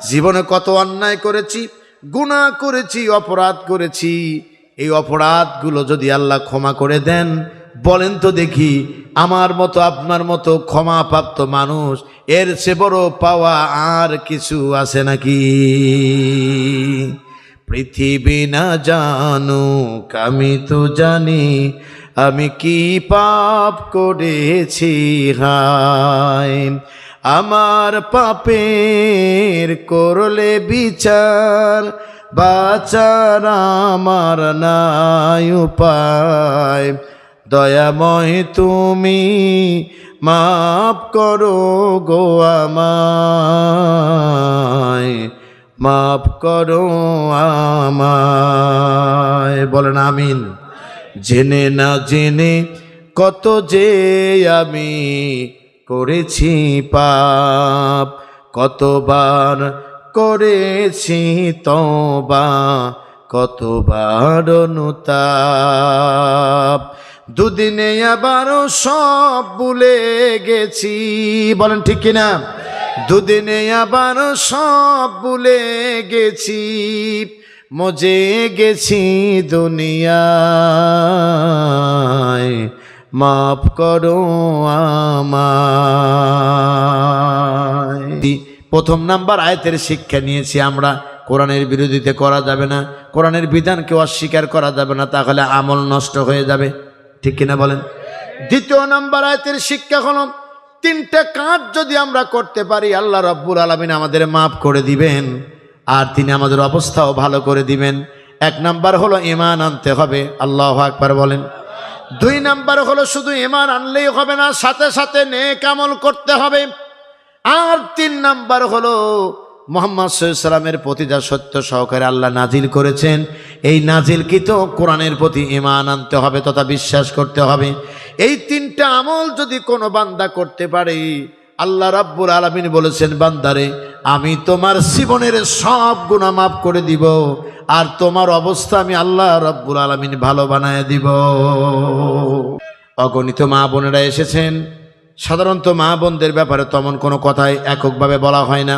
জীবনে কত অন্যায় করেছি, গুনাহ করেছি, অপরাধ করেছি। এই অপরাধগুলো যদি আল্লাহ ক্ষমা করে দেন, বলেন তো দেখি আমার মতো আপনার মতো ক্ষমাপ্রাপ্ত মানুষ এর চেয়ে বড় পাওয়া আর কিছু আছে নাকি? পৃথিবী না জানুক আমি তো জানি আমি কি পাপ করেছি, হায় আমার পাপের করলে বিচার, বাঁচার আমার নাই উপায়। দয়াময় তুমি মাফ করো গো আমায়, মাফ করো আমায়। বলেন আমিন। জেনে না জেনে কত যে আমি করেছি পাপ, কতবার করেছি তওবা, কতবার অনুতাপ। দুদিনে আবারও সব ভুলে গেছি, বলেন ঠিক কিনা? দুদিনে আবারও সব ভুলে গেছি, মজে গেছি দুনিয়ায়, মাফ করো আমায়। প্রথম নাম্বার আয়াতের শিক্ষা নিয়েছি আমরা, কোরআনের বিরোধিতা করা যাবে না, কোরআনের বিধানকে অস্বীকার করা যাবে না, তাহলে আমল নষ্ট হয়ে যাবে, ঠিক কিনা বলেন? দ্বিতীয় নাম্বার আয়াতের শিক্ষা হলো তিনটা কাজ যদি আমরা করতে পারি আল্লাহ রাব্বুল আলামিন আমাদের মাফ করে দিবেন, আর তিনি আমাদের অবস্থাও ভালো করে দিবেন। এক নাম্বার হলো ঈমান আনতে হবে, আল্লাহু আকবার বলেন। দুই নাম্বার হলো শুধু ঈমান আনলেই হবে না, সাথে সাথে নেক আমল করতে হবে। আর তিন নাম্বার হলো মুহাম্মদ সাল্লাল্লাহু আলাইহি ওয়াসাল্লামের প্রতি যা সত্য সহকারে আল্লাহ নাজিল করেছেন, এই নাজিলকৃত কোরআনের প্রতি ঈমান আনতে হবে তথা বিশ্বাস করতে হবে। এই তিনটা আমল যদি কোনো বান্দা করতে পারে, আল্লাহ রাব্বুল আলামিন বলেছেন, বান্দারে আমি তোমার জীবনের সব গুনাহ মাফ করে দিব, আর তোমার অবস্থা আমি আল্লাহ রাব্বুল আলামিন ভালো বানায় দিব। অগণিত মা বোনেরা এসেছেন, সাধারণত মা বোনদের ব্যাপারে তেমন কোনো কথাই এককভাবে বলা হয় না।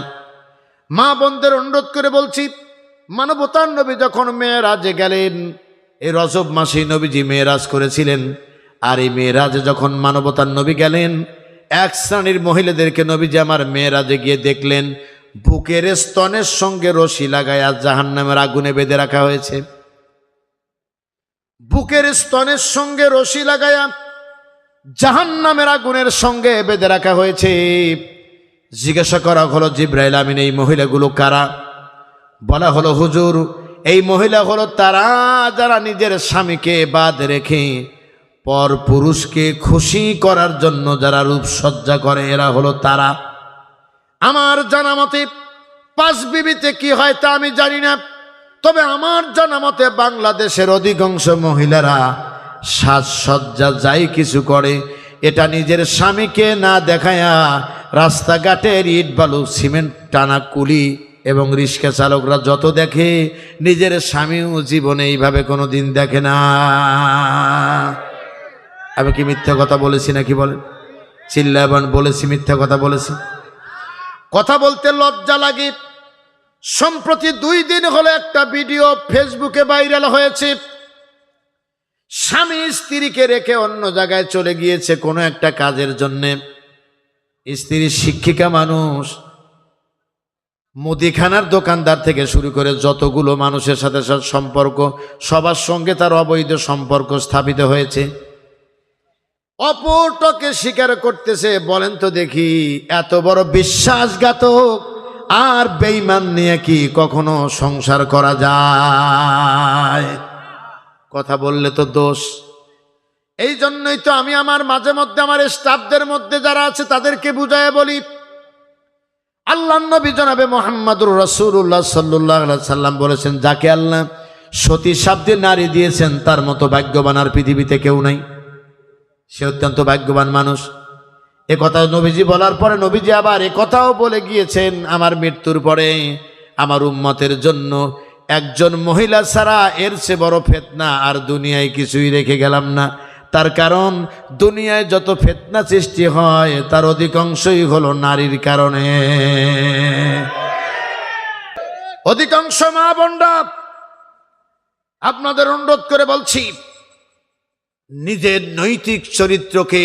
মা বোনদের অনুরোধ করে বলছি, মানবতার নবী যখন মেরাজে গেলেন, এই রজব মাসে নবীজি মেরাজ করেছিলেন, আর এই মেরাজে যখন মানবতার নবী গেলেন, এক শ্রেণীর মহিলাদেরকে নবীজি আমার মেরাজে গিয়ে দেখলেন বুকের স্তনের সঙ্গে রশি লাগায়া জাহান্নামের আগুনে বেঁধে রাখা হয়েছে। বুকের স্তনের সঙ্গে রশি লাগায়া জাহান্নামের আগুনের সঙ্গে বেঁধে রাখা হয়েছে। জিজ্ঞাসা করা হলো, জিবরাইল আমিন এই মহিলাগুলো কারা? বলা হলো, হুজুর এই মহিলা হলো তারা যারা নিজের স্বামীকে বাদ রেখে পর পুরুষকে খুশি করার জন্য যারা রূপসজ্জা করে, এরা হলো তারা। আমার জানা মতে 5 বিবিতে কি হয় তা আমি জানি না, তবে আমার জানা মতে বাংলাদেশের অধিকাংশ মহিলারা সাজসজ্জা যাই কিছু করে, এটা নিজের স্বামীকে না দেখায়া রাস্তাঘাটের ইট বালু সিমেন্ট টানা কুলি এবং রিক্সা চালকরা যত দেখে, নিজের স্বামীও জীবনে এইভাবে কোনো দিন দেখে না। আমি কি মিথ্যা কথা বলেছি নাকি বলেন? চিল্লাবান বলেছি, মিথ্যা কথা বলেছি? কথা বলতে লজ্জা লাগে। সম্প্রতি 2 দিন হলো একটা ভিডিও ফেসবুকে ভাইরাল হয়েছে। স্বামী স্ত্রীকে রেখে অন্য জায়গায় চলে গিয়েছে কোনো একটা কাজের জন্যে। স্ত্রী শিক্ষিকা মানুষ, মুদিখানার দোকানদার থেকে শুরু করে যতগুলো মানুষের সাথে সম্পর্ক, সবার সঙ্গে তার অবৈধ সম্পর্ক স্থাপিত হয়েছে। অপরটাকে স্বীকার করতেছে। বলেন তো দেখি, এত বড় বিশ্বাসঘাতক আর বেঈমান নিয়ে কি কখনো সংসার করা যায়? কথা বললে তো দোষ। এই জন্যই তো আমি আমার মাঝে মধ্যে আমার স্টাফদের মধ্যে যারা আছে তাদেরকে বুঝায় বলি, আল্লাহর নবী জনাবে মুহাম্মদুর রাসূলুল্লাহ সাল্লাল্লাহু আলাইহি সাল্লাম বলেছেন, যাকে আল্লাহ সতী সাধ্য নারী দিয়েছেন তার মতো ভাগ্যবান আর পৃথিবীতে কেউ নাই। সে অত্যন্ত ভাগ্যবান মানুষ। এ কথা নবীজি বলার পরে নবীজি আবার এ কথাও বলে গিয়েছেন, আমার মৃত্যুর পরে আমার উম্মতের জন্য একজন মহিলা ছাড়া এর চেয়ে বড় ফিতনা আর দুনিয়ায় কিছুই রেখে গেলাম না। তার কারণ দুনিয়ায় যত ফিতনা সৃষ্টি হয় তার অধিকাংশই হলো নারীর কারণে। অধিকাংশ মা বোনরা আপনাদের অনুরোধ করে বলছি, নিজের নৈতিক চরিত্রকে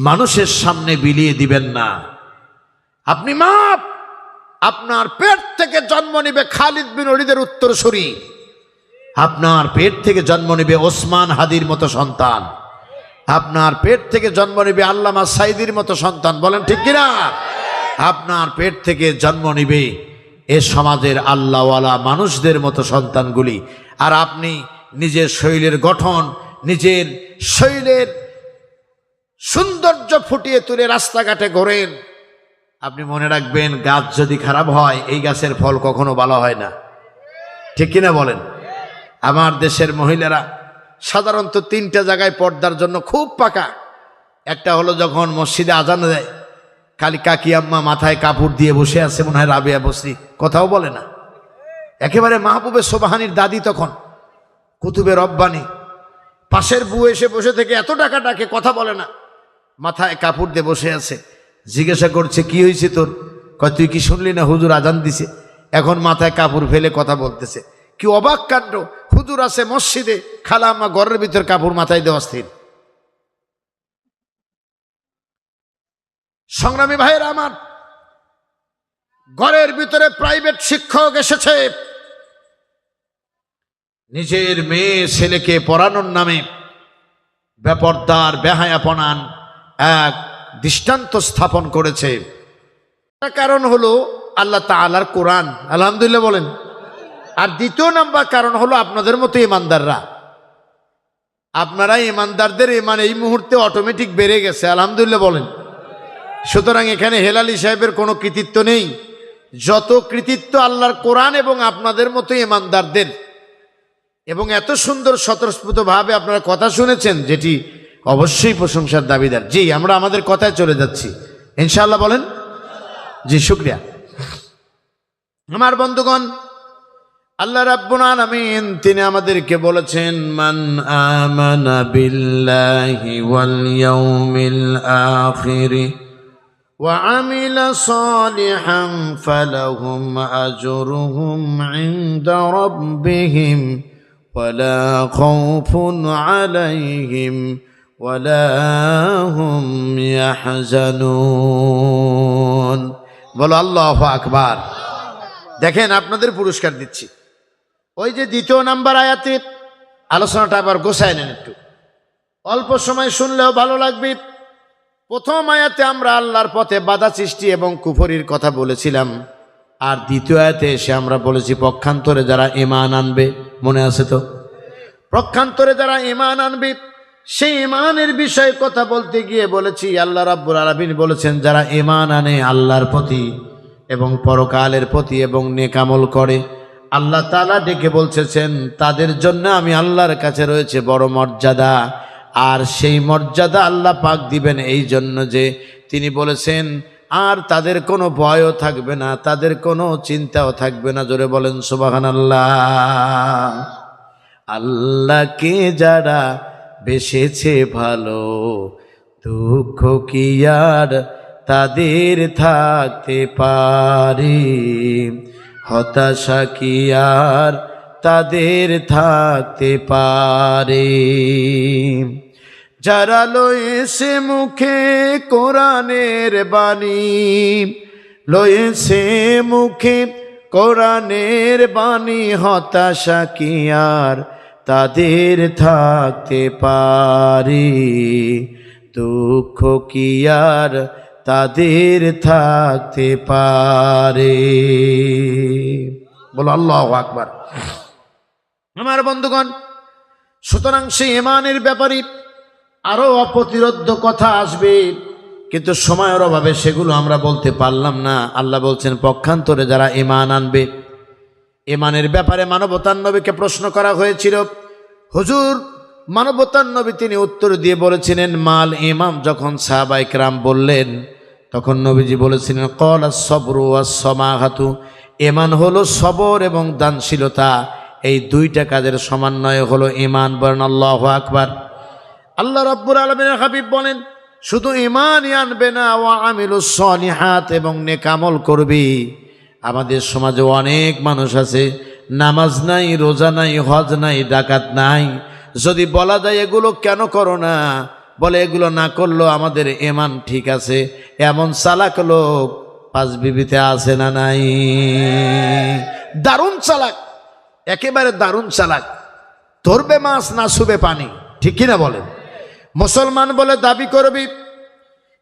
মানুষের সামনে বিলিয়ে দিবেন না। আপনি মা, আপনার পেট থেকে জন্ম নিবে খালিদ বিন ওলীদের উত্তরসূরি, আপনার পেট থেকে জন্ম নিবে ওসমান হাদির মতো সন্তান, আপনার পেট থেকে জন্ম নিবে আল্লামা সাইদির মতো সন্তান। বলেন ঠিক কিনা? আপনার পেট থেকে জন্ম নিবে এ সমাজের আল্লাহওয়ালা মানুষদের মতো সন্তানগুলি। আর আপনি নিজের শরীরের গঠন, নিজের শরীরের সৌন্দর্য ফুটিয়ে তুলে রাস্তাঘাটে ঘোরেন। আপনি মনে রাখবেন, গাছ যদি খারাপ হয় এই গাছের ফল কখনো ভালো হয় না। ঠিক কিনা বলেন? আমার দেশের মহিলারা সাধারণত 3টা জায়গায় পর্দার জন্য খুব পাকা। একটা হলো যখন মসজিদে আজান দেয়, খালি কাকি আম্মা মাথায় কাপড় দিয়ে বসে আছে, মনে হয় রাবেয়া বসরি, কথাও বলে না। একেবারে মাহবুবে সোবাহানির দাদি, তখন কুতুবে রব্বানি, পাশের বউ এসে বসে থেকে এত টাকা ডাকে, কথা বলে না, মাথায় কাপড় দিয়ে বসে আছে। জিজ্ঞাসা করছে, কি হয়েছে তোর? কয়, তুই কি শুনলি না হুজুর আজান দিছে? এখন মাথায় কাপড় ফেলে কথা বলতেছে। কি অবাক কাণ্ড! হুজুর আছে মসজিদে, খালা আম্মা ঘরের ভিতর কাপড় মাথায় দেওয়া স্থির। সংগ্রামী ভাইয়েরা আমার, ঘরের ভিতরে প্রাইভেট শিক্ষক এসেছে, নিজের মেয়ে ছেলেকে পড়ানোর নামে বেপরদার বেহায়াপনান এক দৃষ্টান্ত স্থাপন করেছে। কারণ হলো আল্লাহ তাআলার কোরআন, আলহামদুলিল্লাহ বলেন। আর দ্বিতীয় নাম্বার কারণ হলো আপনাদের মতো ইমানদাররা। আপনারা ইমানদারদের ইমান এই মুহূর্তে অটোমেটিক বেড়ে গেছে, আলহামদুলিল্লাহ বলেন। সুতরাং এখানে হেলালি সাহেবের কোনো কৃতিত্ব নেই, যত কৃতিত্ব আল্লাহর কোরআন এবং আপনাদের মতো ইমানদারদের। এবং এত সুন্দর স্বতঃস্ফূর্তভাবে আপনারা কথা শুনেছেন, যেটি অবশ্যই প্রশংসার দাবিদার। জি, আমরা আমাদের কথায় চলে যাচ্ছি ইনশাআল্লাহ, বলেন। জি, শুকরিয়া। আমার বন্ধুগণ, আল্লাহ রাব্বুল আলামিন তিনি আমাদেরকে বলেছেন, মান আমানা বিল্লাহি ওয়াল ইয়াউমিল আখির ওয়া আমিলা সালিহান ফালাহুম আজরুহুম ইনদা রাব্বিহিম ওয়ালা খাউফুন আলাইহিম ওয়ালা হুম ইয়াহজানুন। বলো আল্লাহু আকবার। দেখেন, আপনাদের পুরস্কার দিচ্ছি। ওই যে 2 নাম্বার আয়াতে আলোচনাটা আবার গোছায় নেন একটু, অল্প সময় শুনলেও ভালো লাগবে। প্রথম আয়াতে আমরা আল্লাহর পথে বাধা সৃষ্টি এবং কুফরির কথা বলেছিলাম, আর দ্বিতীয় আয়াতে এসে আমরা বলেছি পক্ষান্তরে যারা ঈমান আনবে। মনে আছে তো? পক্ষান্তরে যারা ঈমান আনবে, সেই ঈমানের বিষয়ে কথা বলতে গিয়ে বলেছি আল্লাহ রাব্বুল আলামিন বলেছেন, যারা ঈমান আনে আল্লাহর প্রতি এবং পরকালের প্রতি এবং নেক আমল করে, আল্লাহ তাআলা ডেকে বলছেন তাদের জন্য আমি আল্লাহর কাছে রয়েছে বড় মর্যাদা। আর সেই মর্যাদা আল্লাহ পাক দিবেন এই জন্য যে তিনি বলেছেন, আর তাদের কোনো ভয়ও থাকবে না, তাদের কোনো চিন্তাও থাকবে না। জোরে বলেন সুবহানাল্লাহ। আল্লাহকে যারা বেসেছে ভালো, দুঃখ কি আর তাদের থাকতে পারে, হতাশা কি আর তাদের থাকতে পারে। যারা লয়েছে মুখে কোরআনের বাণী, লয়েছে মুখে কোরআনের বাণী, হতাশা কি আর তাদের থাকতে পারে, দুঃখ কি আর তাদের থাকতে পারে। বলো আল্লাহু আকবার। আমার বন্ধুগণ, সুতরাং সেই ঈমানের ব্যাপারে আরো অপ্রতিরোধ্য কথা আসবে, কিন্তু সময়ের অভাবে সেগুলো আমরা বলতে পারলাম না। আল্লাহ বলছেন পক্ষান্তরে যারা ঈমান আনবে। ঈমানের ব্যাপারে মানবতার নবীকে প্রশ্ন করা হয়েছিল, হুজুর মানবতার নবী তিনি উত্তর দিয়ে বলেছিলেন মাল ঈমান। যখন সাহাবায়ে কেরাম বললেন, তখন নবীজি বলেছিলেন ক্বালাস সবরু ওয়াস সামাহাতু, ঈমান হলো সবর এবং দানশীলতা, এই 2টা কাজের সমন্বয় হলো ঈমান। বলেন আল্লাহু আকবার। আল্লাহ রাব্বুল আলামিনের হাবিব বলেন, শুধু ঈমানই আনবে না, ওয়া আমিলুস সলিহাত, এবং নেক আমল করবি। আমাদের সমাজে অনেক মানুষ আছে, নামাজ নাই, রোজা নাই, হজ নাই, ডাকাত নাই। যদি বলা যায় এগুলো কেন করো না, বলে এগুলো না করলেও আমাদের ঈমান ঠিক আছে। এমন চালাক লোক পাঁচ বিবিতে আছে না নাই? দারুণ চালাক, একেবারে দারুণ চালাক। ধরবে মাছ না শুবে পানি, ঠিক কিনা বলেন? মুসলমান বলে দাবি করবি,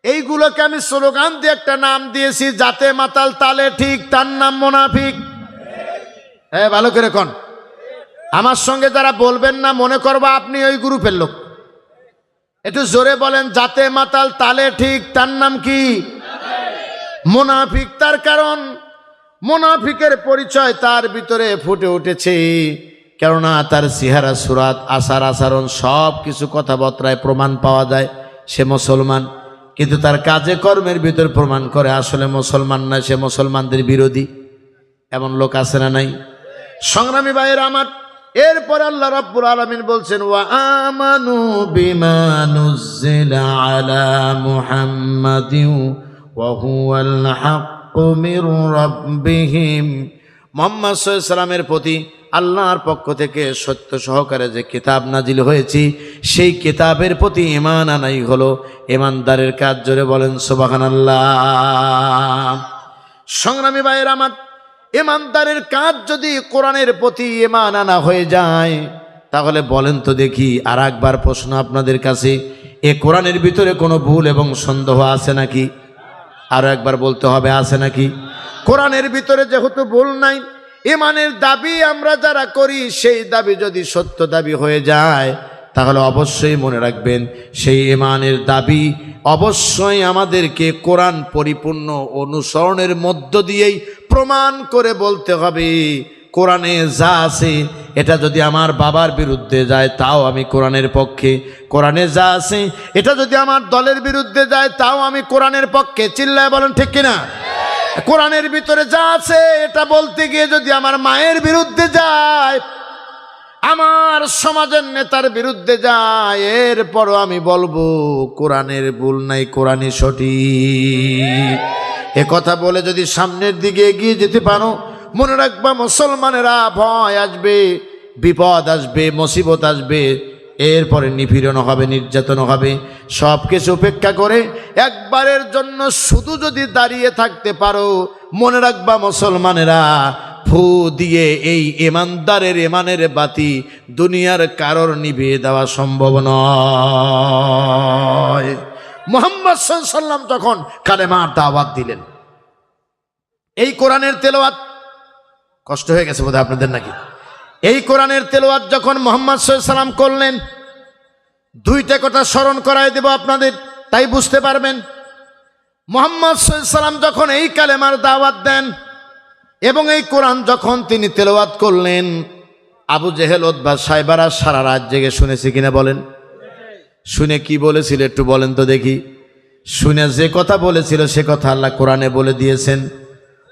এইগুলোকে আমি স্লোগান দিয়ে একটা নাম দিয়েছি, যাতে মাতাল তালে ঠিক, তার নাম মুনাফিক। হ্যাঁ, ভালো করে কোন। আমার সঙ্গে যারা বলবেন না, মনে করবা আপনি ওই গ্রুপের লোক। একটু জোরে বলেন, যাতে মাতাল তালে ঠিক, তার নাম কি? মুনাফিক। তার কারণ মুনাফিকের পরিচয় তার ভিতরে ফুটে উঠেছে, কেননা তার চেহারা, সুরাত, আচার আচরণ সব কিছু কথাবার্তায় প্রমাণ পাওয়া যায় সে মুসলমান, কিন্তু তার কাজে কর্মের ভিতর প্রমাণ করে আসলে মুসলমান না, সে মুসলমানদের বিরোধী। এমন লোক আছে না নাই? সংগ্রামী ভাইয়ের আমার, এরপর আল্লাহ রাব্বুল আলামিন বলছেন, ওয়া আমানু বিমা নুজিলা আলা মুহাম্মাদিন ওয়া হুয়াল হাক্কু মির রাব্বিহিম। মুহাম্মদ সাল্লাল্লাহু আলাইহি ওয়াসাল্লামের প্রতি আল্লাহর পক্ষ থেকে সত্য সহকারে যে কিতাব নাজিল হয়েছে, সেই কিতাবের প্রতি ঈমান আনাই হলো ঈমানদারের কাজ। জোরে বলেন সুবহানাল্লাহ। সংগ্রামী ভাইয়ের আমার, ঈমানদারের কাজ যদি কোরআনের প্রতি ঈমান আনা হয়ে যায়, তাহলে বলেন তো দেখি, আর একবার প্রশ্ন আপনাদের কাছে, এ কোরআনের ভিতরে কোনো ভুল এবং সন্দেহ আছে নাকি? আরো একবার বলতে হবে, আছে নাকি? কোরআনের ভিতরে যেহেতু ভুল নাই, ঈমানের দাবি আমরা যারা করি, সেই দাবি যদি সত্য দাবি হয়ে যায়, তাহলে অবশ্যই মনে রাখবেন, সেই ঈমানের দাবি অবশ্যই আমাদেরকে কোরআন পরিপূর্ণ অনুসরণের মধ্য দিয়েই প্রমাণ করে বলতে হবে। কোরআনে যা আছে এটা যদি আমার বাবার বিরুদ্ধে যায়, তাও আমি কোরআনের পক্ষে। কোরআনে যা আছে এটা যদি আমার দলের বিরুদ্ধে যায়, তাও আমি কোরআনের পক্ষে। চিল্লায় বলেন ঠিক কিনা? কোরআনের ভিতরে যা আছে এটা বলতে গিয়ে যদি আমার মায়ের বিরুদ্ধে যায়, আমার সমাজের নেতার বিরুদ্ধে যায়, এরপরও আমি বলবো কোরআনের ভুল নাই, কোরআনই সঠিক। এ কথা বলে যদি সামনের দিকে এগিয়ে যেতে পারো, মনে রাখবা মুসলমানেরা, ভয় আসবে, বিপদ আসবে, মুসিবত আসবে, এরপরে নিপীড়ন হবে, নির্যাতন হবে, সব কিছু উপেক্ষা করে একবারের জন্য শুধু যদি দাঁড়িয়ে থাকতে পারো, মনে রাখবা মুসলমানেরা, ফু দিয়ে এই ঈমানদারের ঈমানের বাতি দুনিয়ার কারোর নিভিয়ে দেওয়া সম্ভব নয়। মুহাম্মদ সাল্লাল্লাহু আলাইহি ওয়াসাল্লাম যখন কালেমার দাওয়াত দিলেন, এই কোরআনের তেলাওয়াত, কষ্ট হয়ে গেছে বোধহয় আপনাদের নাকি? এই কোরআনের তেলাওয়াত যখন মুহাম্মদ সাল্লাল্লাহু আলাইহি ওয়াসাল্লাম করলেন, দুইটা কথা স্মরণ করায় দেব আপনাদের, তাই বুঝতে পারবেন। মুহাম্মদ সাল্লাল্লাহু আলাইহি ওয়াসাল্লাম যখন এই কালেমার দাওয়াত দেন এবং এই কোরআন যখন তিনি তেলাওয়াত করলেন, আবু জেহেল, উতবা, সাইবারা সারা রাত জেগে শুনেছে কিনা বলেন? শুনে কি বলেছিল একটু বলেন তো দেখি। শুনে যে কথা বলেছিল সে কথা আল্লাহ কোরআনে বলে দিয়েছেন,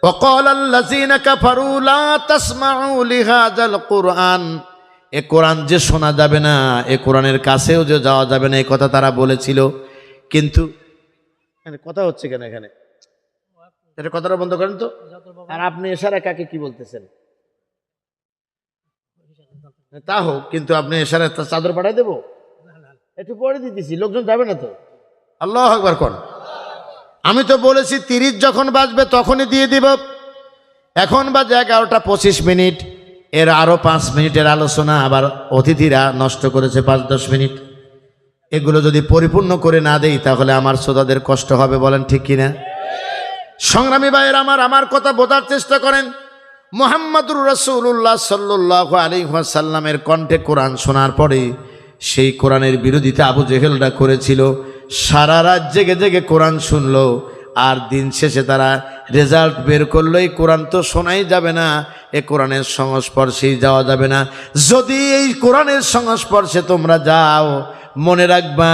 وقال الذين كفروا لا تسمعوا لهذا القرآن। এ কোরআন যে শোনা যাবে না, এ কোরআনের কাছেও যে যাওয়া যাবে না, এই কথা তারা বলেছিল। কিন্তু কথা হচ্ছে কেন এখানে? এটা কথাটা বন্ধ করেন তো। আর আপনি ইশারা কাকে কি বলতেছেন? তা হোক, কিন্তু আপনি ইশারা চাদর পাঠাই দেবো, একটু পরে দিতেছি, লোকজন যাবে না তো। আল্লাহু আকবার কোন। আমি তো বলেছি 30 যখন বাজবে তখনই দিয়ে দিব। এখন বাজে 11টা 25 মিনিট, এর আরো 5 মিনিটের আলোচনা আবার অতিথিরা নষ্ট করেছে 5-10 মিনিট। এগুলো যদি পরিপূর্ণ করে না দেই তাহলে আমার শ্রোতাদের কষ্ট হবে, বলেন ঠিক কিনা? সংগ্রামী ভাইয়ের আমার কথা বোঝার চেষ্টা করেন। মুহাম্মাদুর রাসূলুল্লাহ সাল্লাল্লাহু আলাইহি ওয়াসাল্লামের কণ্ঠে কোরআন শোনার পরে সেই কোরআনের বিরোধিতা আবু জেহেলরা করেছিল। সারা রাত জেগে জেগে কোরআন শুনলো, আর দিন শেষে তারা রেজাল্ট বের করলো, এই কোরআন তো শোনাই যাবে না, এ কোরআনের সংস্পর্শেই যাওয়া যাবে না। যদি এই কোরআনের সংস্পর্শে তোমরা যাও, মনে রাখবা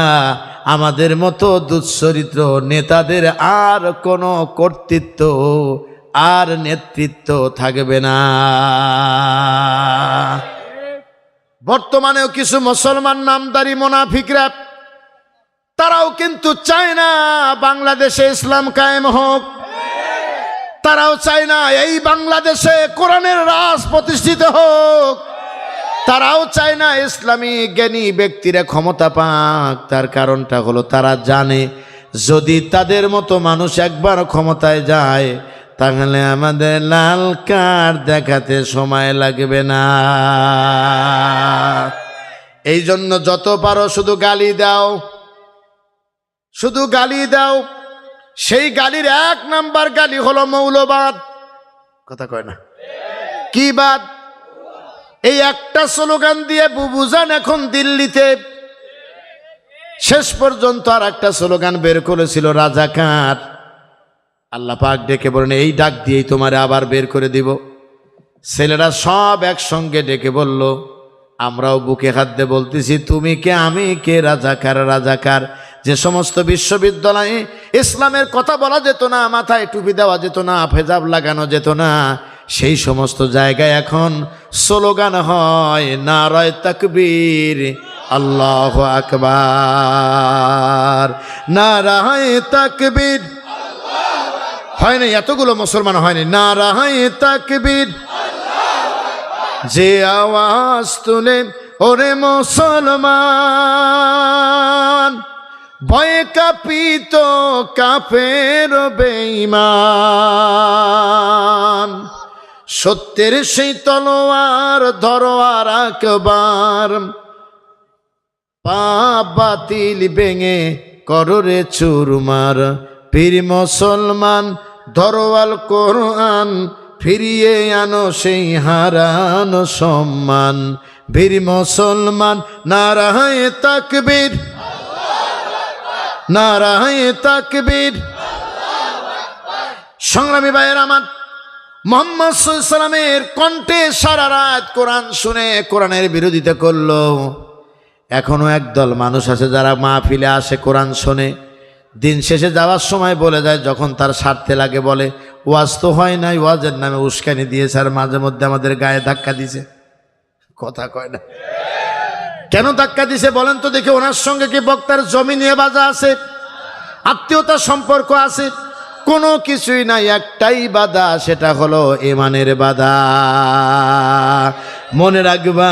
আমাদের মতো দুঃচরিত্র নেতাদের আর কোনো কর্তৃত্ব আর নেতৃত্ব থাকবে না। বর্তমানেও কিছু মুসলমান নামদারি মুনাফিকরা, তারাও কিন্তু চায় না বাংলাদেশে ইসলাম কায়েম হোক। তারাও চায় না এই বাংলাদেশে কোরআনের রাজ প্রতিষ্ঠিত হোক, তারাও চায় না ইসলামী জ্ঞানী ব্যক্তিরা ক্ষমতা পাক। তার কারণটা হলো তারা জানে যদি তাদের মতো মানুষ একবার ক্ষমতায় যায় তাহলে আমাদের লাল কার্ড দেখাতে সময় লাগবে না। এই জন্য যত পারো শুধু গালি দাও, শুধু গালি দাও। সেই গালির 1 নাম্বার গালি হলো মৌলবাদ। কথা কয় না? কি বাদ? এই একটা স্লোগান দিয়ে বুবুজান এখন দিল্লিতে শেষ পর্যন্ত আর একটা স্লোগান বের করেছিল, রাজাকার। আল্লাহ পাক ডেকে বলেন এই ডাক দিয়েই তোমারে আবার বের করে দিব। ছেলেরা সব একসঙ্গে ডেকে বলল, আমরাও বুকে হাত দিয়ে বলতেছি তুমি কে আমি কে, রাজাকার রাজাকার। যে সমস্ত বিশ্ববিদ্যালয়ে ইসলামের কথা বলা যেত না, মাথায় টুপি দেওয়া যেত না, হেজাব লাগানো যেত না, সেই সমস্ত জায়গায় এখন স্লোগান হয় নারায়ে তাকবীর, আল্লাহু আকবার, নারায়ে তাকবীর। হয় না? এতগুলো মুসলমান হয়নি নারায়ে তাকবীর। যে আওয়াজ তুলে ওরে মুসলমান, ভয়ে কাঁপিত কাফের বেঈমান, সত্যের সেই তলোয়ার ধরো আর একবার, পাপ বাতিল ভেঙে করো রে চুরমার। পীর মুসলমান ধরোয়াল কোরআন, ফিরিয়ে আনো সেই হারানো সম্মান। বীর মুসলমান নারায়ে তাকবীর, নারায়ে তাকবীর। সংগ্রামী ভাইয়ের আমার, মুহাম্মদ সাল্লাল্লাহু আলাইহি ওয়াসাল্লামের কণ্ঠে সারা রাত কোরআন শুনে কোরআনের বিরোধিতা করলো। এখনো একদল মানুষ আছে যারা মাহফিলে আসে, কোরআন শোনে, দিন শেষে যাওয়ার সময় বলে যায়, যখন তার স্বার্থে লাগে বলে ওয়াজ তো হয় নাই, ওয়াজের নামে উস্কানি দিয়েছে আর মাঝে মধ্যে আমাদের গায়ে ধাক্কা দিছে। কথা কয় না? কেন ধাক্কা দিছে বলেন তো দেখি? ওনার সঙ্গে কি বক্তার জমি নিয়ে বাজা আছে? আত্মীয়তার সম্পর্ক আছে? কোনো কিছুই নাই, একটাই বাধা, সেটা হলো ঈমানের বাধা। মনে রাখবা,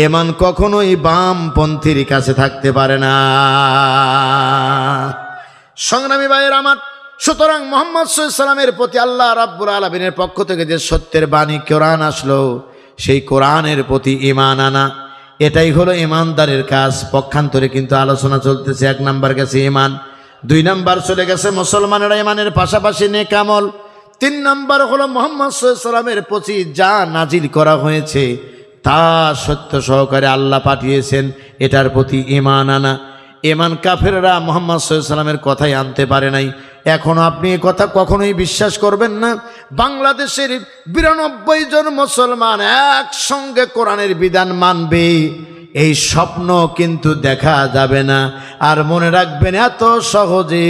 ঈমান কখনোই বামপন্থীর কাছে থাকতে পারে না। সংগ্রামী ভাইয়ের আমার, সুতরাং মুহাম্মদ সাল্লাল্লাহু আলাইহি ওয়াসাল্লামের প্রতি আল্লাহ রাব্বুল আলামিনের পক্ষ থেকে যে সত্যের বাণী কোরআন আসলো, সেই কোরআনের প্রতি ঈমান আনা, এটাই হলো ঈমানদারের কাজ। পক্ষান্তরে কিন্তু আলোচনা চলতেছে, 1 নাম্বার গেছে ঈমান, 2 নাম্বার চলে গেছে মুসলমানেরা ঈমানের পাশাপাশি নেক আমল, 3 নাম্বার হলো মুহাম্মদ সাল্লাল্লাহু আলাইহি ওয়াসাল্লামের প্রতি যা নাজিল করা হয়েছে তা সত্য সহকারে আল্লাহ পাঠিয়েছেন, এটার প্রতি ঈমান আনা। ঈমান কাফেররা মুহাম্মদ সাল্লাল্লাহু আলাইহি ওয়াসাল্লামের কথাই আনতে পারে নাই। এখনো আপনি এই কথা কখনোই বিশ্বাস করবেন না, বাংলাদেশের 92 জন মুসলমান একসঙ্গে কোরআনের বিধান মানবে, এই স্বপ্ন কিন্তু দেখা যাবে না। আর মনে রাখবেন, এত সহজে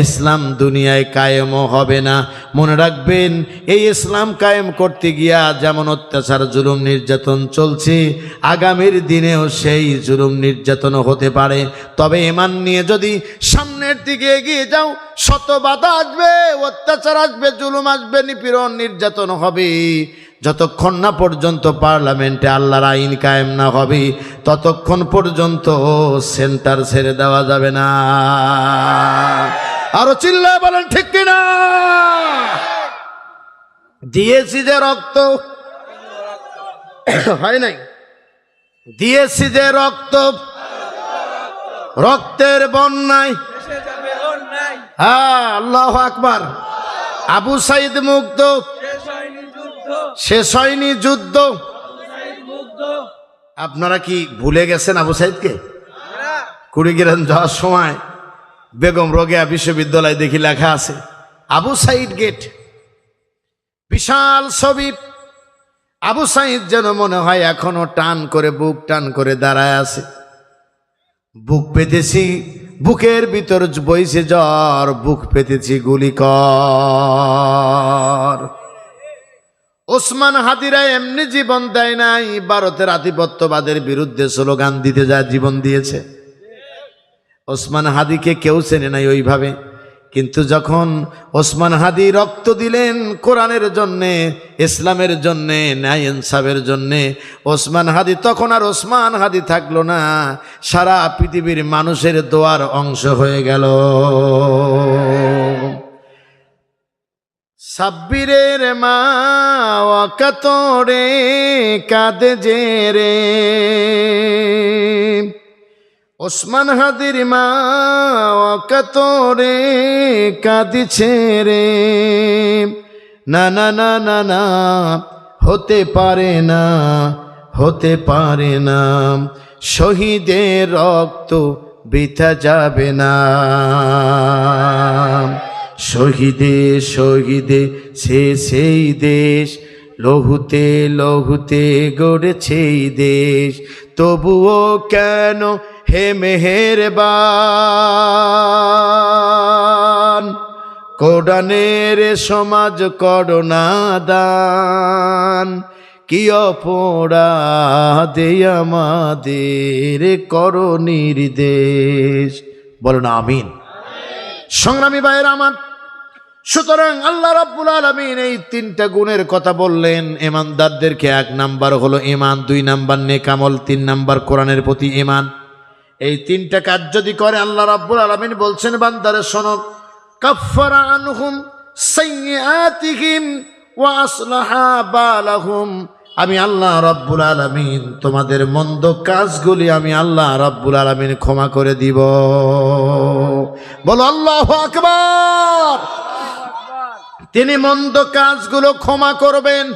ইসলাম দুনিয়ায় কায়েমও হবে না। মনে রাখবেন, এই ইসলাম কায়েম করতে গিয়া যেমন অত্যাচার জুলুম নির্যাতন চলছে, আগামীর দিনেও সেই জুলুম নির্যাতন হতে পারে। তবে ঈমান নিয়ে যদি সামনের দিকে এগিয়ে যাও, শত বাধা আসবে, অত্যাচার আসবে, জুলুম আসবে, নিপীড়ন নির্যাতন হবে। যতক্ষণ না পর্যন্ত পার্লামেন্টে আল্লাহর আইন কায়েম না হবে, ততক্ষণ পর্যন্ত সেন্টার ছেড়ে দেওয়া যাবে না। আরো চিল্লায় বলেন ঠিক কিনা? দিয়েছি যে রক্ত, হয় নাই? দিয়েছি যে রক্ত, রক্তের বন্যায়, হ্যাঁ, আল্লাহু আকবার। আবু সাঈদ মুগ্ধ, শেষ হয়নি যুদ্ধ। আপনারা কি ভুলে গেছেন আবু সাঈদকে? কুড়িগ্রাম যাওয়ার সময় বেগম রোকেয়া বিশ্ববিদ্যালয় দেখি লেখা আছে আবু সাঈদ গেট, বিশাল ছবি। আবু সাঈদ যেন মনে হয় এখনো টান করে, বুক টান করে দাঁড়ায় আছে। বুক পেতেছি, বুকের ভিতর বইছে জ্বর, বুক পেতেছি গুলি কর। ওসমান হাদিরা এমনি জীবন দেয় নাই, ভারতের আধিপত্যবাদের বিরুদ্ধে স্লোগান দিতে যা জীবন দিয়েছে। ওসমান হাদিকে কেউ চেনে নাই ওইভাবে, কিন্তু যখন ওসমান হাদি রক্ত দিলেন কোরআনের জন্যে, ইসলামের জন্যে, ন্যায় ইনসাফের জন্যে, ওসমান হাদি তখন আর ওসমান হাদি থাকলো না, সারা পৃথিবীর মানুষের দোয়ার অংশ হয়ে গেল। সাব্বিরের মা ওয়াকাতরে কাঁদে যে রে, ওসমান হাদির মা ওয়াকাতরে কাঁদিছে রে, না না না না না হতে পারে না, হতে পারে না, শহীদের রক্ত বৃথা যাবে না। শহীদে শহীদে সেই দেশ, লহুতে লহুতে গড়েছে এই দেশ, তবুও কেন হে মেহেরবান, কোরআনের সমাজ করোনা দান, কি অপরাধে আমাদের করো নির্দেশ। বলো না আমিন। সংগ্রামী ভাইয়েরা আমার, সুতরাং আল্লাহ রাব্বুল আলামিন এই তিনটা গুণের কথা বললেন ঈমানদারদেরকে। 1 নাম্বার হলো ঈমান, 2 নাম্বার নেক আমল, 3 নাম্বার কোরআনের প্রতি ঈমান। এই তিনটা কাজ যদি করে আল্লাহ রাব্বুল আলামিন বলছেন বান্দারে শোনো, কাফফারা আনহুম সাইয়্যাতিহিম ওয়া আসলাহা বালাহুম, আমি আল্লাহ রাব্বুল আলামিন তোমাদের মন্দ কাজগুলি আমি আল্লাহ রাব্বুল আলামিন ক্ষমা করে দিব। বলো আল্লাহু আকবার। তিনি মন্দ কাজগুলো ক্ষমা করবেন।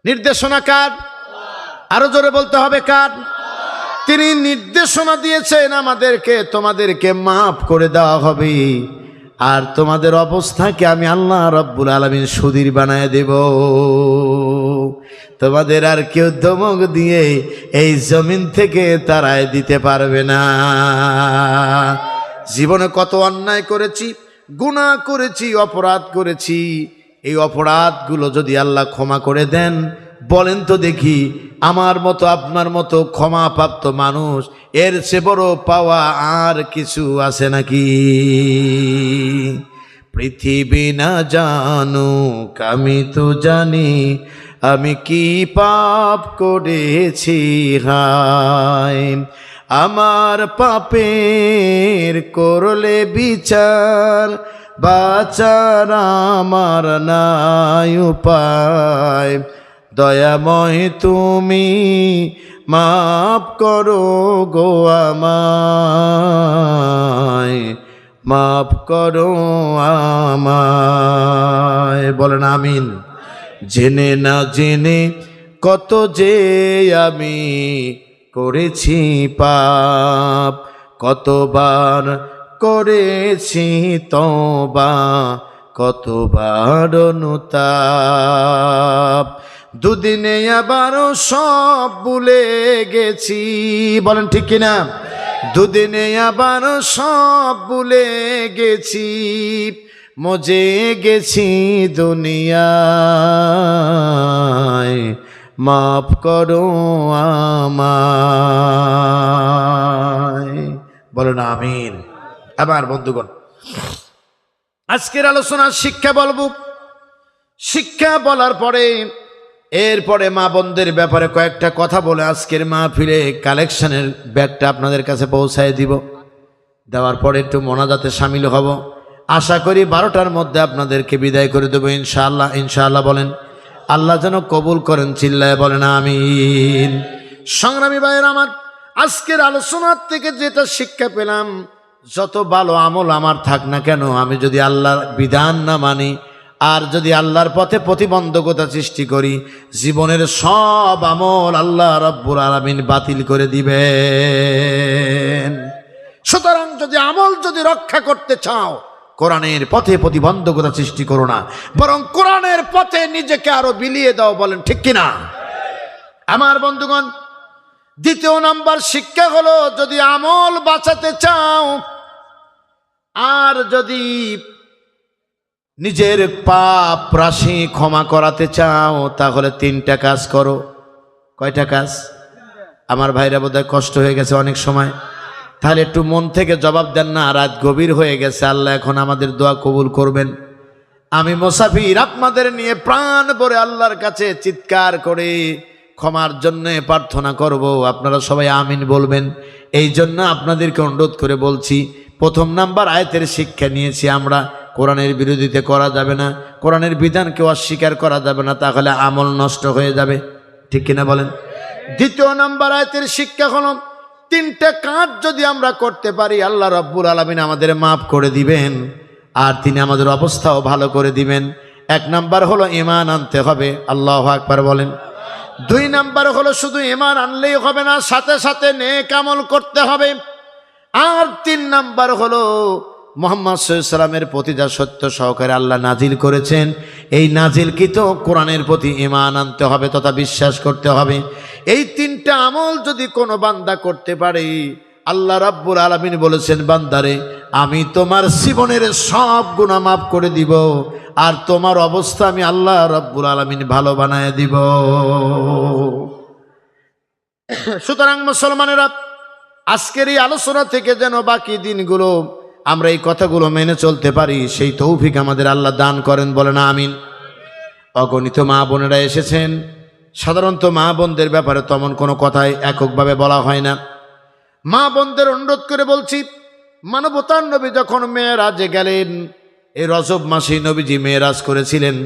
নির্দেশনা কার? আরো জোরে বলতে হবে কার? তিনি নির্দেশনা দিয়েছেন আমাদেরকে, তোমাদেরকে মাফ করে দেওয়া হবে, আর তোমাদের অবস্থাকে আমি আল্লাহ রাব্বুল আলামিন সুদীর বানায় দেব। তোমাদের আর কেউ ধমক দিয়ে এই জমিন থেকে তাড়ায় দিতে পারবে না। জীবনে কত অন্যায় করেছি, গুনাহ করেছি, অপরাধ করেছি, এই অপরাধগুলো যদি আল্লাহ ক্ষমা করে দেন, বলেন তো দেখি আমার মতো আপনার মতো ক্ষমাপ্রাপ্ত মানুষ এর চেয়ে বড় পাওয়া আর কিছু আছে নাকি? পৃথিবী না জানুক আমি তো জানি, আমি কি পাপ করেছি হায়, আমার পাপের করলে বিচার, বাঁচার আমার নাই উপায়, দয়াময় তুমি মাফ করো গো আমায়, মাফ করো আমায়। বলেন আমিন। জেনে না জেনে কত যে আমি করেছি পাপ, কতবার করেছি তওবা, কতবার অনুতাপ, দুদিনে আবারও সব ভুলে গেছি। বলেন ঠিক কিনা? দুদিনে আবারও সব ভুলে গেছি, মজে গেছি দুনিয়ায়, মাফ করো আমায়। বলেন আমিন। আবার বন্ধুগণ, আজকের আলোচনার শিক্ষা বলবো। শিক্ষা বলার পরে এরপরে মা বোনদের ব্যাপারে কয়েকটা কথা বলে আজকের মাহফিলে কালেকশনের ব্যাগটা আপনাদের কাছে পৌঁছায় দিব। দেওয়ার পরে একটু মোনাজাতে শামিল হব। আশা করি 12টার মধ্যে আপনাদেরকে বিদায় করে দেবো ইনশাআল্লাহ। ইনশাআল্লাহ বলেন। আল্লাহ যেন কবুল করেন, চিল্লায় বলেন আমিন। সংগ্রামী ভাইয়ের আমার, আজকের আলোচনার থেকে যেটা শিক্ষা পেলাম, যত ভালো আমল আমার থাক না কেন, আমি যদি আল্লাহর বিধান না মানি আর যদি আল্লাহর পথে প্রতিবন্ধকতা সৃষ্টি করি, জীবনের সব আমল আল্লাহ রাব্বুল আলামিন বাতিল করে দিবেন। সুতরাং যদি আমল যদি রক্ষা করতে চাও, কোরআনের পথে প্রতিবন্ধকতা সৃষ্টি করো না, বরং কোরআনের পথে নিজেকে আরো বিলিয়ে দাও। বলেন ঠিক কিনা? আমার বন্ধুগণ, 2 নাম্বার শিক্ষা হলো, যদি আমল বাঁচাতে চাও আর যদি নিজের পাপ রাশি ক্ষমা করাতে চাও, তাহলে 3টা কাজ করো। কয়টা কাজ? আমার ভাইরা বোধহয় কষ্ট হয়ে গেছে অনেক সময়। তাহলে একটু মন থেকে জবাব দেন না, রাত গভীর হয়ে গেছে, আল্লাহ এখন আমাদের দোয়া কবুল করবেন। আমি মুসাফির আপনাদের নিয়ে প্রাণ ভরে আল্লাহর কাছে চিৎকার করে ক্ষমার জন্য প্রার্থনা করব, আপনারা সবাই আমিন বলবেন। এই জন্য আপনাদেরকে অনুরোধ করে বলছি, প্রথম নাম্বার আয়াতের শিক্ষা নিয়েছি আমরা, কোরআনের বিরোধিতা করা যাবে না, কোরআনের বিধানকে অস্বীকার করা যাবে না, তাহলে আমল নষ্ট হয়ে যাবে, ঠিক কিনা বলেন। দ্বিতীয় নাম্বার আয়াতের শিক্ষা হলো, তিনটা কাজ যদি আমরা করতে পারি আল্লাহ রাব্বুল আলামিন আমাদের মাফ করে দিবেন, আর তিনি আমাদের অবস্থাও ভালো করে দিবেন। এক নাম্বার হলো ঈমান আনতে হবে, আল্লাহু আকবার বলেন। দুই নাম্বার হলো শুধু ঈমান আনলেই হবে না, সাথে সাথে নেক আমল করতে হবে। আর তিন নাম্বার হলো মুহাম্মদ সাল্লাল্লাহু আলাইহি ওয়াসাল্লামের প্রতি যা সত্য সহকারে আল্লাহ নাজিল করেছেন, এই নাজিলকৃত কোরআনের প্রতি ঈমান আনতে হবে তথা বিশ্বাস করতে হবে। এই তিনটা আমল যদি কোনো বান্দা করতে পারে, আল্লাহ রাব্বুল আলামিন বলেছেন, বান্দারে আমি তোমার জীবনের সব গুনাহ মাফ করে দিব, আর তোমার অবস্থা আমি আল্লাহ রাব্বুল আলামিন ভালো বানায় দিব। সুতরাং মুসলমানেরা, আজকের এই আলোচনা থেকে যেন বাকি দিনগুলো আমরা এই কথাগুলো মেনে চলতে পারি, সেই তৌফিক আমাদের আল্লাহ দান করেন, বলেন আমিন। অগণিত মা বোনেরা এসেছেন। সাধারণত মা বোনদের ব্যাপারে তেমন কোনো কথাই এককভাবে বলা হয় না। মা বোনদের অনুরোধ করে বলছি, মানবতার নবী যখন মেরাজে গেলেন, এই রজব মাসে নবীজি মেরাজ করেছিলেন,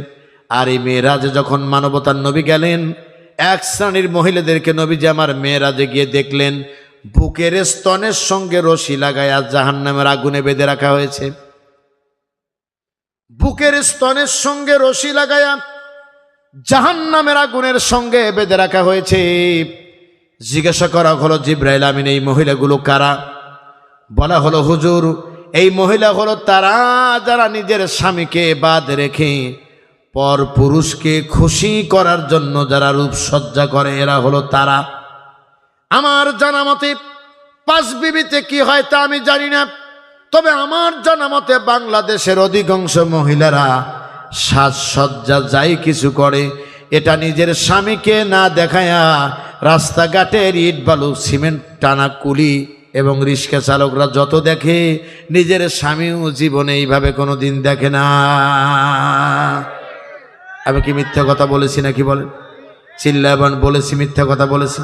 আর এই মেরাজে যখন মানবতার নবী গেলেন, এক শ্রেণীর মহিলাদেরকে নবীজি আমার মেরাজে গিয়ে দেখলেন বুকের স্তনের সঙ্গে রশি লাগায়া জাহান্নামের আগুনে বেঁধে রাখা হয়েছে। বুকের স্তনের সঙ্গে রশি লাগায়া জাহান্নামের আগুনের সঙ্গে বেঁধে রাখা হয়েছে। জিজ্ঞাসা করা হলো, জিবরাইল আমিন এই মহিলাগুলো কারা? বলা হলো, হুজুর এই মহিলা হলো তারা যারা নিজের স্বামীকে বাদ রেখে পর পুরুষকে খুশি করার জন্য যারা রূপসজ্জা করে, এরা হলো তারা। আমার জানা মতে 5 বিবিতে কি হয় তা আমি জানি না, তবে আমার জানা মতে বাংলাদেশের অধিকাংশ মহিলারা সাজসজ্জা যাই কিছু করে, এটা নিজের স্বামীকে না দেখায়া রাস্তাঘাটের ইট বালু সিমেন্ট টানা কুলি এবং রিক্সা চালকরা যত দেখে, নিজের স্বামীও জীবনে এইভাবে কোনো দিন দেখে না। আমি কি মিথ্যা কথা বলেছি নাকি বলেন? চিল্লাবান বলেছি, মিথ্যা কথা বলেছি?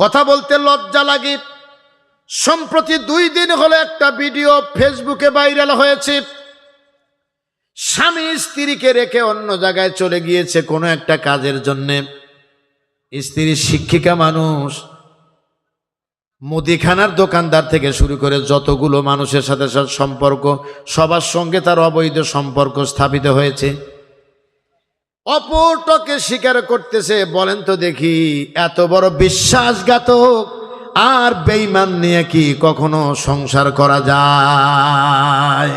কথা বলতে লজ্জা লাগে। সম্প্রতি 2 দিন হলো একটা ভিডিও ফেসবুকে ভাইরাল হয়েছে। স্বামী স্ত্রীকে রেখে অন্য জায়গায় চলে গিয়েছে কোনো একটা কাজের জন্যে। স্ত্রী শিক্ষিকা মানুষ, মুদিখানার দোকানদার থেকে শুরু করে যতগুলো মানুষের সাথে সম্পর্ক, সবার সঙ্গে তার অবৈধ সম্পর্ক স্থাপিত হয়েছে। অপরটাকে স্বীকার করতেছে। বলেন তো দেখি, এত বড় বিশ্বাসঘাতক আর বেঈমান নিয়ে কি কখনো সংসার করা যায়?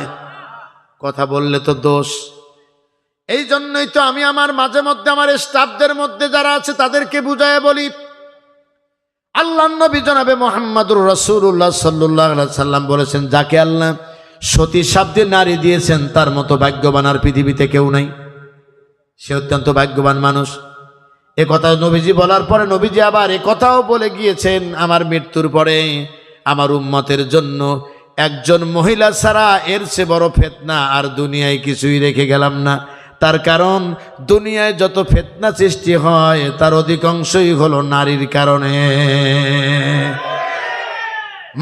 কথা বললে তো দোষ। এই জন্যই তো আমি আমার মাঝে মধ্যে আমার স্টাফদের মধ্যে যারা আছে তাদেরকে বুঝায় বলি, আল্লাহর নবী জনাবে মুহাম্মদুর রাসূলুল্লাহ সাল্লাল্লাহু আলাইহি সাল্লাম বলেছেন, যাকে আল্লাহ সতী সাধ্যে নারী দিয়েছেন তার মতো ভাগ্যবান আর পৃথিবীতে কেউ নাই। সে অত্যন্ত ভাগ্যবান মানুষ। এ কথা নবীজি বলার পরে নবীজি আবার এ কথাও বলে গিয়েছেন, আমার মৃত্যুর পরে আমার উম্মতের জন্য একজন মহিলা ছাড়া এর চেয়ে বড় ফিতনা আর দুনিয়ায় কিছুই রেখে গেলাম না। তার কারণ দুনিয়ায় যত ফিতনা সৃষ্টি হয় তার অধিকাংশই হলো নারীর কারণে।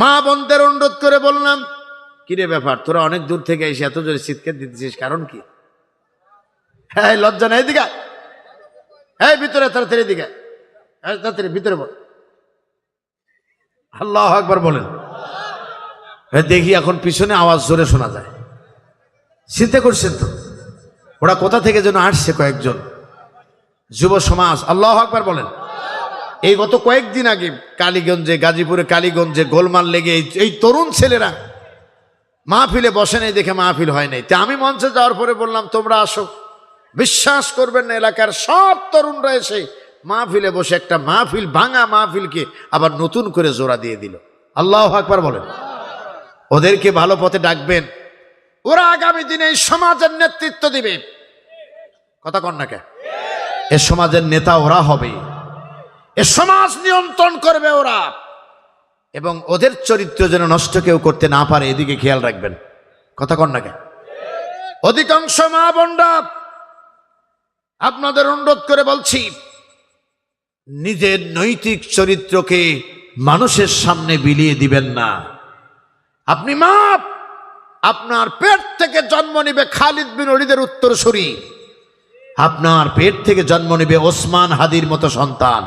মা বোনদের অনুরোধ করে বললাম, কিরে ব্যাপার, তোরা অনেক দূর থেকে এসে এত জোরে চিৎকার দিতেছিস, কারণ কি? হ্যাঁ, লজ্জা নেই? দিকে হ্যাঁ, ভিতরে তাড়াতাড়ি, দিকে তাড়াতাড়ি ভিতরে বল। আল্লাহু আকবার বলেন। দেখি এখন পিছনে আওয়াজ জোরে শোনা যায়। চিন্তা করছেন তো ওরা কোথা থেকে যেন আসছে? কয়েকজন যুব সমাজ। আল্লাহু আকবার বলেন। এই গত কয়েকদিন আগে কালীগঞ্জে, গাজীপুরে কালীগঞ্জে গোলমাল লেগে এই তরুণ ছেলেরা মাহফিলে বসে নেই দেখে মাহফিল হয় নাই। তা আমি মঞ্চে যাওয়ার পরে বললাম, তোমরা আসো। বিশ্বাস করবেন না, এলাকার সব তরুণরা এসে মাহফিলে বসে একটা মাহফিল, ভাঙা মাহফিলকে আবার নতুন করে জোড়া দিয়ে দিল। আল্লাহু আকবার বলেন। ওদেরকে ভালো পথে ডাকবেন, ওরা আগামী দিনে এই সমাজের নেতৃত্ব দিবে। কথা কন না কে? এ সমাজের নেতা ওরা হবে, এ সমাজ নিয়ন্ত্রণ করবে ওরা। এবং ওদের চরিত্র যেন নষ্ট কেউ করতে না পারে, এদিকে খেয়াল রাখবেন। কথা কন না কেন? অধিকাংশ মা বোনরা, আপনাদের অনুরোধ করে বলছি, নিজের নৈতিক চরিত্রকে মানুষের সামনে বিলিয়ে দিবেন না। আপনি মা, আপনার পেট থেকে জন্ম নিবে খালিদ বিন ওলীদের উত্তরসূরি, আপনার পেট থেকে জন্ম নিবে ওসমান হাদির মতো সন্তান,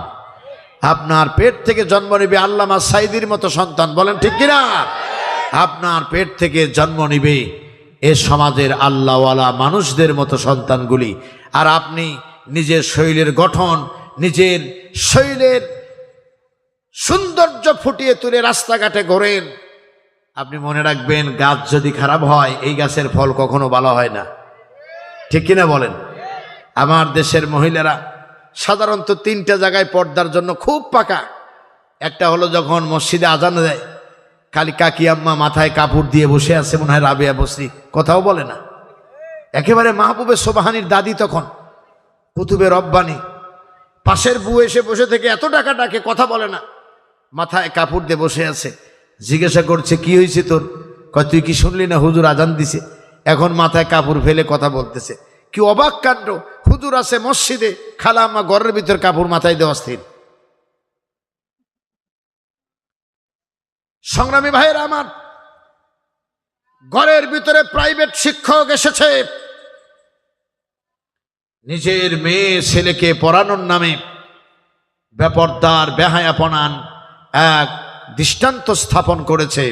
আপনার পেট থেকে জন্ম নিবে আল্লামা সাইদির মতো সন্তান। বলেন ঠিক কিনা? আপনার পেট থেকে জন্ম নিবে এ সমাজের আল্লাহওয়ালা মানুষদের মতো সন্তানগুলি। আর আপনি নিজের শরীরের গঠন, নিজের শরীরের সৌন্দর্য ফুটিয়ে তুলে রাস্তাঘাটে ঘোরেন। আপনি মনে রাখবেন, গাছ যদি খারাপ হয় এই গাছের ফল কখনো ভালো হয় না। ঠিক কিনা বলেন? আমার দেশের মহিলারা সাধারণত 3টা জায়গায় পর্দার জন্য খুব পাকা। একটা হলো যখন মসজিদে আজান দেয়, খালি কাকি আম্মা মাথায় কাপড় দিয়ে বসে আছে, মনে হয় রাবেয়া বসরি, কথাও বলে না। একেবারে মাহবুবে সোবাহানির দাদি তখন কুতুবে রব্বানি, পাশের বউ এসে বসে থেকে এত টাকা ডাকে, কথা বলে না, মাথায় কাপড় দিয়ে বসে আছে। জিজ্ঞাসা করছে, কি হয়েছে তোর? কয়, তুই কি শুনলি না হুজুর আজান দিছে? এখন মাথায় কাপড় ফেলে কথা বলতেছে। কি অবাক কাণ্ড! হুজুর আছে মসজিদে, খালা আম্মা ঘরের ভিতর কাপড় মাথায় দেওয়া স্থির। সংগ্রামী ভাইয়েরা আমার, ঘরের ভিতরে প্রাইভেট শিক্ষক এসেছে, নিজের মেয়ে ছেলেকে পড়ানোর নামে বেপরদার বেহায়াপনার এক দৃষ্টান্ত স্থাপন করেছে।